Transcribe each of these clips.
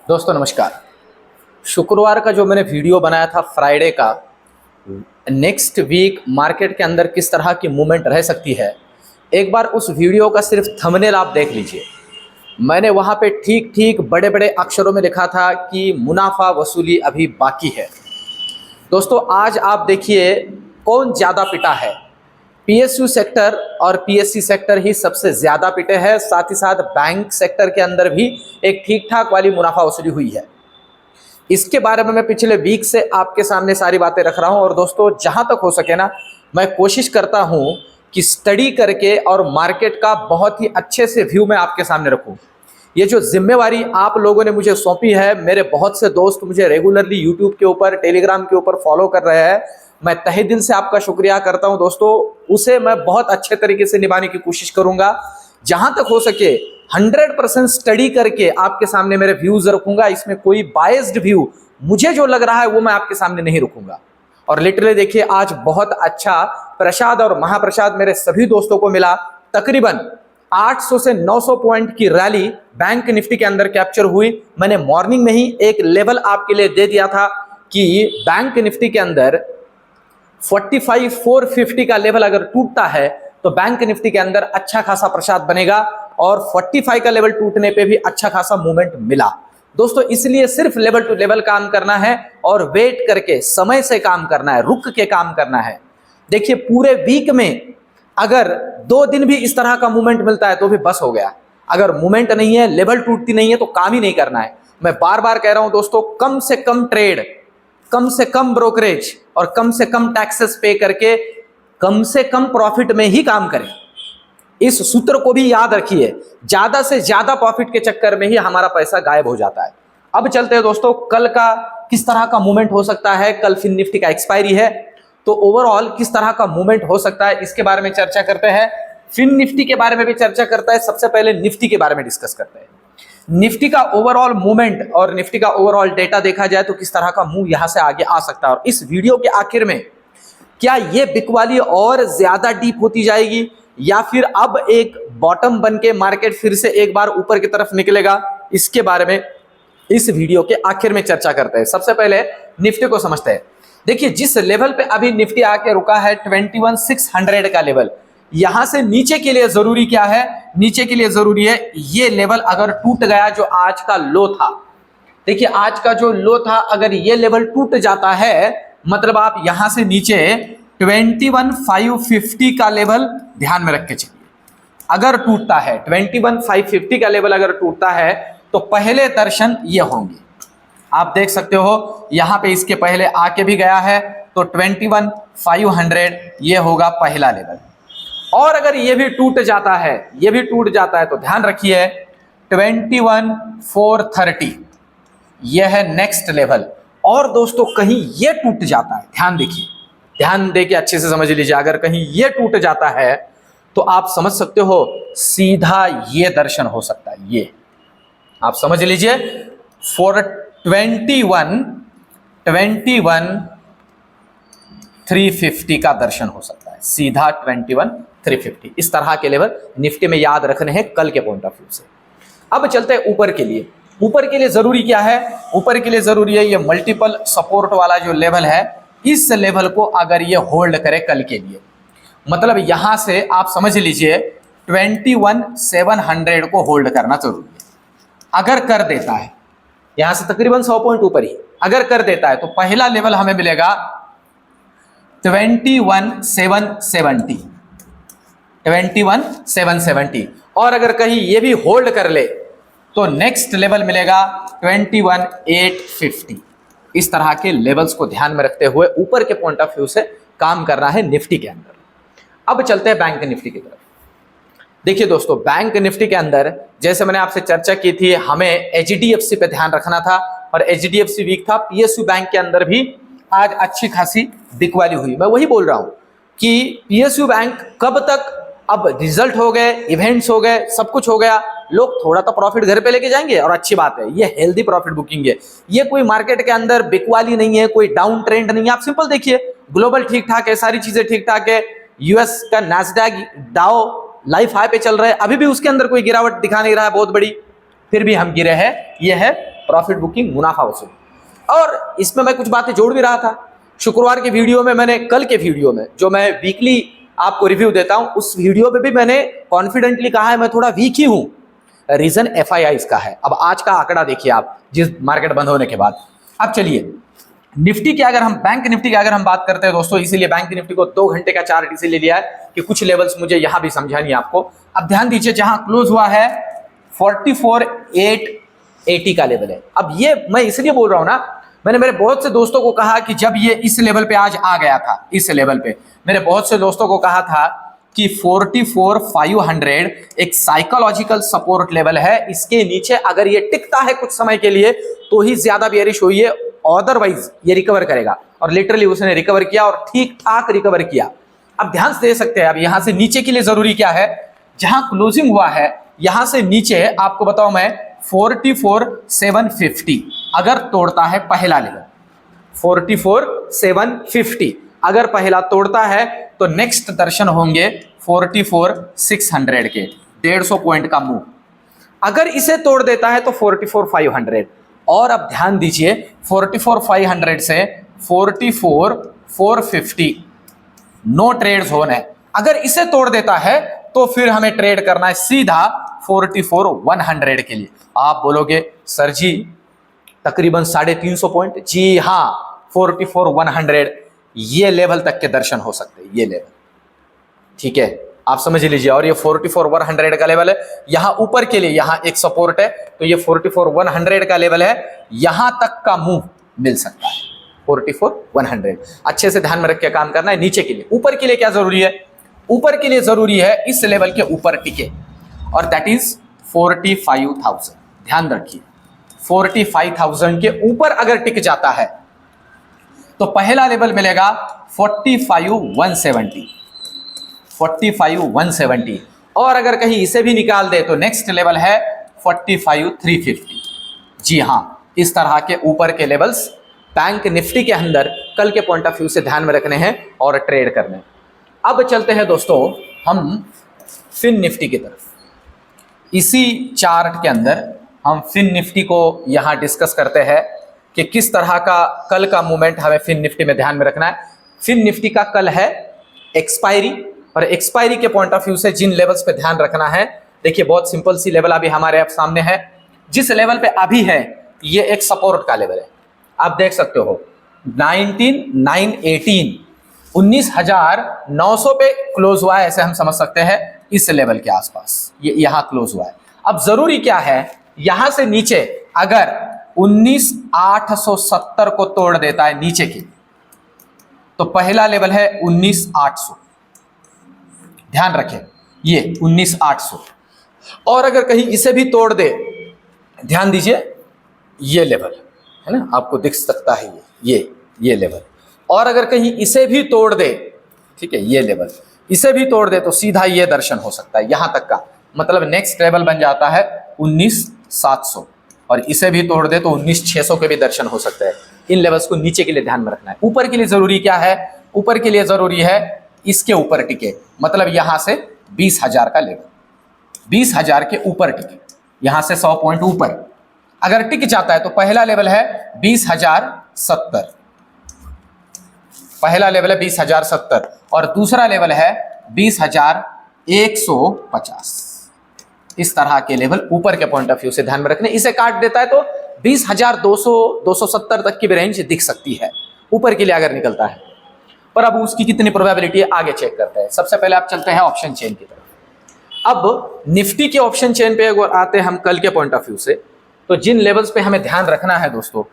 दोस्तों नमस्कार। शुक्रवार का जो मैंने वीडियो बनाया था फ्राइडे का, नेक्स्ट वीक मार्केट के अंदर किस तरह की मूवमेंट रह सकती है, एक बार उस वीडियो का सिर्फ थंबनेल आप देख लीजिए। मैंने वहाँ पे ठीक ठीक बड़े बड़े अक्षरों में लिखा था कि मुनाफा वसूली अभी बाकी है। दोस्तों आज आप देखिए कौन ज़्यादा पिटा है। पीएसयू सेक्टर और पीएससी सेक्टर ही सबसे ज़्यादा पिटे हैं। साथ ही साथ बैंक सेक्टर के अंदर भी एक ठीक ठाक वाली मुनाफा वसूली हुई है। इसके बारे में मैं पिछले वीक से आपके सामने सारी बातें रख रहा हूं। और दोस्तों जहां तक हो सके ना, मैं कोशिश करता हूं कि स्टडी करके और मार्केट का बहुत ही अच्छे से व्यू में आपके सामने रखूं। ये जो जिम्मेवारी आप लोगों ने मुझे सौंपी है, मेरे बहुत से दोस्त मुझे रेगुलरली यूट्यूब के ऊपर, टेलीग्राम के ऊपर फॉलो कर रहे हैं। मैं तहे दिल से आपका शुक्रिया करता हूं दोस्तों। उसे मैं बहुत अच्छे तरीके से निभाने की कोशिश करूंगा। जहां तक हो सके 100% स्टडी करके आपके सामने मेरे व्यूज रखूंगा। इसमें कोई बायस्ड व्यू मुझे जो लग रहा है वो मैं आपके सामने नहीं रखूंगा। और लिटरली देखिए आज बहुत अच्छा प्रसाद और महाप्रसाद मेरे सभी दोस्तों को मिला। तकरीबन 800 से 900 पॉइंट की रैली बैंक निफ्टी के अंदर कैप्चर हुई। मैंने मॉर्निंग में ही एक लेवल आपके लिए दे दिया था कि बैंक निफ्टी के अंदर 45,450 का लेवल अगर टूटता है तो बैंक निफ्टी के अंदर अच्छा खासा प्रसाद बनेगा। और 45 का लेवल टूटने पे भी अच्छा खासा मूवमेंट मिला। दोस्तों इसलिए सिर्फ लेवल टू लेवल काम करना है और वेट करके समय से काम करना है, रुक के काम करना है। देखिए पूरे वीक में अगर 2 दिन भी इस तरह का मूवमेंट मिलता है तो भी बस हो गया। अगर मूवमेंट नहीं है, लेवल टूटती नहीं है तो काम ही नहीं करना है। मैं बार बार कह रहा हूं दोस्तों, कम से कम ट्रेड, कम से कम ब्रोकरेज और कम से कम टैक्सेस पे करके कम से कम प्रॉफिट में ही काम करें। इस सूत्र को भी याद रखिए। ज्यादा से ज्यादा प्रॉफिट के चक्कर में ही हमारा पैसा गायब हो जाता है। अब चलते हैं दोस्तों, कल का किस तरह का मूवमेंट हो सकता है। कल फिन निफ्टी का एक्सपायरी है तो ओवरऑल किस तरह का मूवमेंट हो सकता है इसके बारे में चर्चा करते हैं। फिन निफ्टी के बारे में भी चर्चा करता है। सबसे पहले निफ्टी के बारे में डिस्कस करते हैं। निफ्टी का ओवरऑल मूवमेंट और निफ्टी का ओवरऑल डेटा देखा जाए तो किस तरह का मूव यहां से आगे आ सकता है। और इस वीडियो के आखिर में क्या ये बिकवाली और ज्यादा डीप होती जाएगी या फिर अब एक बॉटम बन के मार्केट फिर से एक बार ऊपर की तरफ निकलेगा, इसके बारे में इस वीडियो के आखिर में चर्चा करते हैं। सबसे पहले निफ्टी को समझते हैं। देखिए जिस लेवल पे अभी निफ्टी आके रुका है 21,600 का लेवल, यहां से नीचे के लिए जरूरी क्या है? नीचे के लिए जरूरी है ये लेवल अगर टूट गया जो आज का लो था। देखिए आज का जो लो था अगर ये लेवल टूट जाता है मतलब आप यहां से नीचे 21,550 का लेवल ध्यान में रख के चलिए। अगर टूटता है 21,550 का लेवल अगर टूटता है तो पहले दर्शन ये होंगे। आप देख सकते हो यहां पे इसके पहले आके भी गया है तो 21,500 ये होगा पहला लेवल। और अगर ये भी टूट जाता है, ये भी टूट जाता है तो ध्यान रखिए 21,430 ये है नेक्स्ट लेवल। और दोस्तों कहीं ये टूट जाता है, ध्यान देखिए, ध्यान देके अच्छे से समझ लीजिए। अगर कहीं ये टूट जाता है तो आप समझ सकते हो सीधा ये दर्शन हो सकता है। ये आप समझ लीजिए 21,350 का दर्शन हो सकता है। सीधा 21,350 इस तरह के लेवल निफ्टी में याद रखने हैं कल के पॉइंट ऑफ व्यू से। अब चलते हैं ऊपर के लिए। ऊपर के लिए जरूरी क्या है? ऊपर के लिए जरूरी है ये मल्टीपल सपोर्ट वाला जो लेवल है, इस लेवल को अगर ये होल्ड करे कल के लिए, मतलब यहां से आप समझ लीजिए 21,700 को होल्ड करना जरूरी है। अगर कर देता है यहां से तकरीबन 100 पॉइंट ऊपर ही अगर कर देता है तो पहला लेवल हमें मिलेगा 21,770 21,770। और अगर कहीं ये भी होल्ड कर ले तो नेक्स्ट लेवल मिलेगा 21,850। इस तरह के लेवल्स को ध्यान में रखते हुए ऊपर के पॉइंट ऑफ व्यू से काम करना है निफ्टी के अंदर। अब चलते हैं बैंक निफ्टी की तरफ। देखिए दोस्तों बैंक निफ्टी के अंदर जैसे मैंने आपसे चर्चा की थी, हमें एचडीएफसी पे ध्यान रखना था और एचडीएफसी वीक था। पीएसयू बैंक के अंदर भी आज अच्छी खासी बिकवाली हुई। मैं वही बोल रहा हूं कि पीएसयू बैंक कब तक, अब रिजल्ट हो गए, इवेंट्स हो गए, सब कुछ हो गया, लोग थोड़ा तो प्रॉफिट घर पे लेके जाएंगे और अच्छी बात है, ये हेल्दी प्रॉफिट बुकिंग है। ये कोई मार्केट के अंदर बिकवाली नहीं है, कोई डाउन ट्रेंड नहीं है। आप सिंपल देखिए ग्लोबल ठीक ठाक है, सारी चीजें ठीक ठाक है। यूएस का नैस्डैक डाउ लाइफ हाई पे चल रहा है, अभी भी उसके अंदर कोई गिरावट दिखा नहीं रहा है बहुत बड़ी, फिर भी हम गिरे हैं। ये है प्रॉफिट बुकिंग, मुनाफा वसूली। और इसमें मैं कुछ बातें जोड़ भी रहा था शुक्रवार के वीडियो में, मैंने कल के वीडियो में जो मैं वीकली आपको रिव्यू देता हूं उस वीडियो में भी मैंने कॉन्फिडेंटली कहा है मैं थोड़ा वीक ही हूं, रीजन एफआईआई का है। अब आज का आंकड़ा देखिए आप, जिस मार्केट बंद होने के बाद। अब चलिए निफ्टी की अगर हम, बैंक निफ्टी की अगर हम बात करते हैं दोस्तों, इसीलिए बैंक निफ्टी को 2 घंटे का चार्ट इसीलिए लिया है कि कुछ लेवल्स मुझे यहां भी समझानी है आपको। अब ध्यान दीजिए, जहां क्लोज हुआ है 44,880 का लेवल है। अब ये मैं इसलिए बोल रहा हूं ना, मैंने मेरे बहुत से दोस्तों को कहा कि जब ये इस लेवल पे आज आ गया था, इस लेवल पे मेरे बहुत से दोस्तों को कहा था कि 44,500 एक साइकोलॉजिकल सपोर्ट लेवल है, इसके नीचे अगर ये टिकता है कुछ समय के लिए तो ही ज्यादा बेयरिश हुई है, अदरवाइज ये रिकवर करेगा। और लिटरली उसने रिकवर किया और ठीक ठाक रिकवर किया। अब ध्यान से दे सकते हैं, अब यहां से नीचे के लिए जरूरी क्या है, जहां क्लोजिंग हुआ है यहां से नीचे आपको बताऊं मैं 44,750 अगर तोड़ता है पहला लेवल, 44,750 अगर पहला तोड़ता है तो नेक्स्ट दर्शन होंगे 44,600 के, 150 पॉइंट का मूव। अगर इसे तोड़ देता है तो 44,500। और अब ध्यान दीजिए 44,500 से 44,450 नो ट्रेड जोन है। अगर इसे तोड़ देता है तो फिर हमें ट्रेड करना है सीधा 44,100 के लिए। आप बोलोगे सर जी तकरीबन 350 पॉइंट, जी हां 44,100 ये लेवल तक के दर्शन हो सकते हैं, ये लेवल, ठीक है, आप समझ लीजिए। और ये 44,100 का लेवल है, यहां ऊपर के लिए यहां एक सपोर्ट है, तो ये 44,100 का लेवल है, यहां तक का मूव मिल सकता है 44,100। अच्छे से ध्यान में रख के काम करना है। नीचे के लिए, ऊपर के लिए क्या जरूरी है, ऊपर के लिए जरूरी है इस लेवल के ऊपर टिके, और दैट इज 45,000। ध्यान रखिए 45,000 के ऊपर अगर टिक जाता है तो पहला लेवल मिलेगा 45,170, 45,170। और अगर कहीं इसे भी निकाल दे तो नेक्स्ट लेवल है 45,350। जी हां, इस तरह के ऊपर के लेवल्स बैंक निफ्टी के अंदर कल के पॉइंट ऑफ व्यू से ध्यान में रखने हैं और ट्रेड करने हैं। अब चलते हैं दोस्तों हम फिन निफ्टी की तरफ। इसी चार्ट के अंदर हम फिन निफ्टी को यहां डिस्कस करते हैं कि किस तरह का कल का मूवमेंट हमें फिन निफ्टी में ध्यान में रखना है। फिन निफ्टी का कल है एक्सपायरी, और एक्सपायरी के पॉइंट ऑफ व्यू से जिन लेवल्स पे ध्यान रखना है, देखिए बहुत सिंपल सी लेवल अभी हमारे आप सामने है। जिस लेवल पे अभी है ये एक सपोर्ट का लेवल है, आप देख सकते हो 19,918, 19,900 पे क्लोज हुआ है, ऐसे हम समझ सकते हैं इस लेवल के आसपास ये यहां क्लोज हुआ है। अब जरूरी क्या है, यहां से नीचे अगर 19,870 को तोड़ देता है नीचे की, तो पहला लेवल है 19,800, ध्यान रखें ये 19,800। और अगर कहीं इसे भी तोड़ दे, ध्यान दीजिए ये लेवल है ना, आपको दिख सकता है ये लेवल। और अगर कहीं इसे भी तोड़ दे, ठीक है, ये लेवल इसे भी तोड़ दे तो सीधा ये दर्शन हो सकता है यहां तक का, मतलब नेक्स्ट लेवल बन जाता है 19,700। और इसे भी तोड़ दे तो 19,600 के भी दर्शन हो सकते हैं। इन लेवल्स को नीचे के लिए ध्यान में रखना है। ऊपर के लिए जरूरी क्या है, ऊपर के लिए जरूरी है इसके ऊपर टिके, मतलब यहां से 20,000 का लेवल, 20,000 के ऊपर टिके, यहां से 100 पॉइंट ऊपर अगर टिक जाता है तो पहला लेवल है 20,070, पहला लेवल है 20,070 और दूसरा लेवल है 20,150। इस तरह के लेवल ऊपर के पॉइंट ऑफ व्यू से ध्यान में रखने। इसे काट देता है तो 20,200 270 तक की भी रेंज दिख सकती है ऊपर के लिए अगर निकलता है, पर अब उसकी कितनी प्रोबेबिलिटी है आगे चेक करते हैं। सबसे पहले आप चलते हैं ऑप्शन चेन की तरफ। अब निफ्टी के ऑप्शन चेन पे अगर आते हैं हम कल के पॉइंट ऑफ व्यू से, तो जिन लेवल्स पे हमें ध्यान रखना है दोस्तों,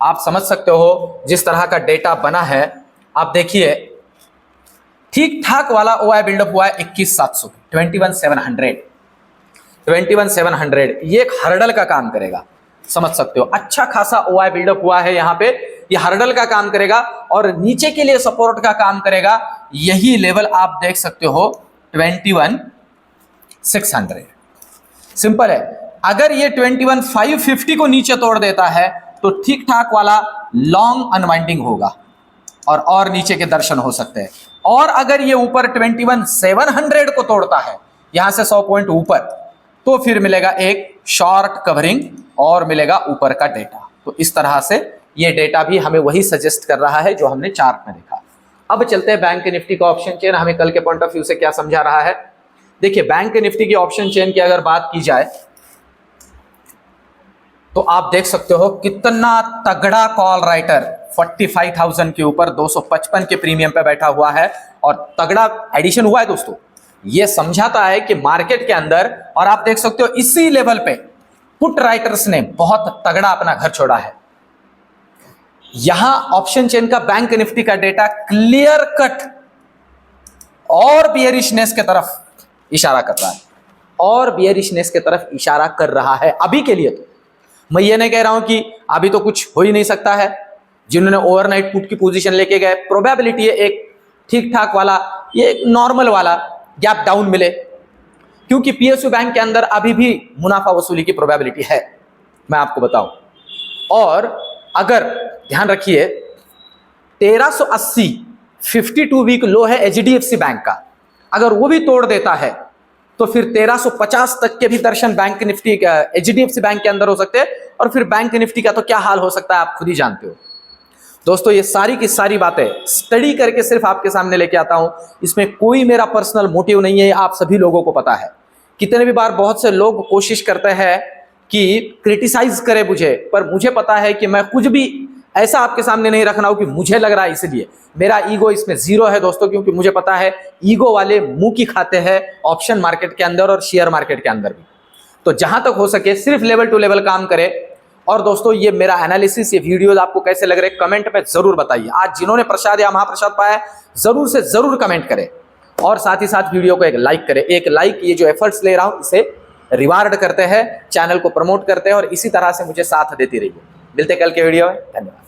आप समझ सकते हो जिस तरह का डेटा बना है। आप देखिए ठीक ठाक वाला ओआई बिल्डअप हुआ है 21,700, 21,700, ये एक हर्डल का काम करेगा, समझ सकते हो। अच्छा खासा ओआई बिल्डअप हुआ है यहाँ पे, ये हर्डल का काम करेगा और नीचे के लिए सपोर्ट का काम करेगा। यही लेवल आप देख सकते हो 21,600। सिंपल है, अगर ये 21,550 को नीचे तोड़ देता है तो ठीक ठाक वाला लॉन्ग अनवाइंडिंग होगा और नीचे के दर्शन हो सकते हैं। और अगर ये ऊपर 21,700 को तोड़ता है, यहां से 100 पॉइंट ऊपर, तो फिर मिलेगा एक शॉर्ट कवरिंग और मिलेगा ऊपर का डेटा। तो इस तरह से ये डेटा भी हमें वही सजेस्ट कर रहा है जो हमने चार्ट में देखा। अब चलते हैं बैंक निफ्टी का ऑप्शन चेन, हमें कल के पॉइंट ऑफ व्यू से क्या समझा रहा है। देखिए बैंक निफ्टी की ऑप्शन चेन की अगर बात की जाए तो आप देख सकते हो कितना तगड़ा कॉल राइटर 45,000 के ऊपर 255 के प्रीमियम पे बैठा हुआ है और तगड़ा एडिशन हुआ है दोस्तों। ये समझाता है कि मार्केट के अंदर, और आप देख सकते हो इसी लेवल पे पुट राइटर्स ने बहुत तगड़ा अपना घर छोड़ा है। यहां ऑप्शन चेन का बैंक निफ्टी का डेटा क्लियर कट और बियरिशनेस के तरफ इशारा कर रहा है, और बियरिशनेस के तरफ इशारा कर रहा है अभी के लिए। तो मैं ये नहीं कह रहा हूं कि अभी तो कुछ हो ही नहीं सकता है। जिन्होंने ओवरनाइट पुट की पोजीशन लेके गए, प्रोबेबिलिटी है एक ठीक ठाक वाला, ये एक नॉर्मल वाला गैप डाउन मिले, क्योंकि पीएसयू बैंक के अंदर अभी भी मुनाफा वसूली की प्रोबेबिलिटी है, मैं आपको बताऊं। और अगर ध्यान रखिए 1380 52 वीक लो है एचडीएफसी बैंक का, अगर वो भी तोड़ देता है तो फिर 1350 तक के भी दर्शन बैंक निफ्टी एचडीएफसी बैंक के अंदर हो सकते हैं। और फिर बैंक निफ्टी का तो क्या हाल हो सकता है आप खुद ही जानते हो। दोस्तों ये सारी की सारी बातें स्टडी करके सिर्फ आपके सामने लेके आता हूं, इसमें कोई मेरा पर्सनल मोटिव नहीं है, आप सभी लोगों को पता है। कितने भी बार बहुत से लोग कोशिश करते हैं कि क्रिटिसाइज करे मुझे, पर मुझे पता है कि मैं कुछ भी ऐसा आपके सामने नहीं रखना हो कि मुझे लग रहा है, इसलिए मेरा ईगो इसमें जीरो है दोस्तों, क्योंकि मुझे पता है ईगो वाले मुंह की खाते हैं ऑप्शन मार्केट के अंदर और शेयर मार्केट के अंदर भी। तो जहां तक हो सके सिर्फ लेवल टू लेवल काम करें। और दोस्तों ये मेरा एनालिसिस, ये वीडियोस आपको कैसे लग रहे हैं कमेंट में जरूर बताइए। आज जिन्होंने प्रसाद या महाप्रसाद पाया जरूर से जरूर कमेंट करें, और साथ ही साथ वीडियो को एक लाइक करें। एक लाइक, ये जो एफर्ट्स ले रहा हूं इसे रिवार्ड करते हैं, चैनल को प्रमोट करते हैं, और इसी तरह से मुझे साथ देती रहिए। मिलते कल के वीडियो में, धन्यवाद।